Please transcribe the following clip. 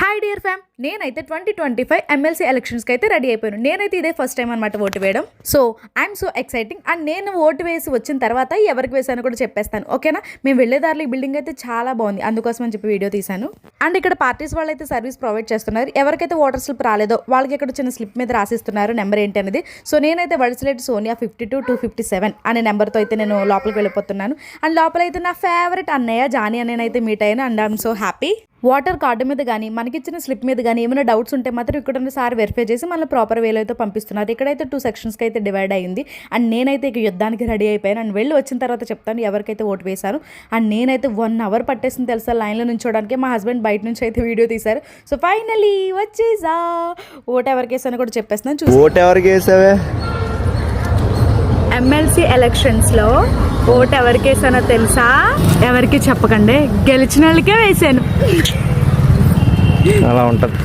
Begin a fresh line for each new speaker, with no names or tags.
Hi dear ఫ్యామ్, నేనైతే 2025 MLC ఎలక్షన్స్కి అయితే రెడీ అయిపోయాను. నేనైతే ఇదే ఫస్ట్ టైం అనమాట ఓటు వేయడం. So I'm so exciting. And నేను ఓటు వేసి వచ్చిన తర్వాత ఎవరికి వేసానో కూడా చెప్పేస్తాను, ఓకేనా? మేము వెళ్ళేదారులు ఈ బిల్డింగ్ అయితే చాలా బాగుంది, అందుకోసం అని చెప్పి వీడియో తీశాను. అండ్ ఇక్కడ పార్టీస్ వాళ్ళు అయితే సర్వీస్ ప్రొవైడ్ చేస్తున్నారు. ఎవరికైతే ఓటర్ స్లిప్ రాలేదో వాళ్ళకి ఇక్కడ చిన్న స్లిప్ మీద రాసిస్తున్నారు నెంబర్ ఏంటి అనేది. సో నేనైతే వడిసిలేటి సోనియా 52-257 అనే నెంబర్తో అయితే నేను లోపలికి వెళ్ళిపోతున్నాను. అండ్ లోపల అయితే నా ఫేవరెట్ అన్నయ్య జానీ అన్నయ్య అయితే మీట్ అయ్యాను. And I'm so happy. Water card మీద కానీ మనకిచ్చిన స్లిప్ మీద కానీ ఏమైనా డౌట్స్ ఉంటే మాత్రం ఇక్కడ సార్ వెరిఫై చేసి మళ్ళీ ప్రాపర్ వేలో అయితే పంపిస్తున్నారు. ఇక్కడైతే 2 సెక్షన్స్కి అయితే డివైడ్ అయ్యింది. అండ్ నేనైతే ఇక యుద్ధానికి రెడీ అయిపోయాను. అండ్ వెళ్ళి వచ్చిన తర్వాత చెప్తాను ఎవరికైతే ఓటు వేశాను. అండ్ నేనైతే 1 అవర్ పట్టేసింది తెలుసా లైన్లో నుంచోడానికి. మా హస్బెండ్ బయట నుంచి అయితే వీడియో తీశారు. సో ఫైనలీ వచ్చేసా. ఓటు ఎవరికి వేసానో కూడా చెప్పేస్తున్నాను.
ఓటు ఎవరికి వేసావే?
ఎమ్మెల్సీ ఎలక్షన్స్లో ఓటు ఎవరికి వేసానో తెలుసా? ఎవరికి చెప్పకండి, గెలిచిన వాళ్ళకే వేసాను.
అలా ఉంటుంది.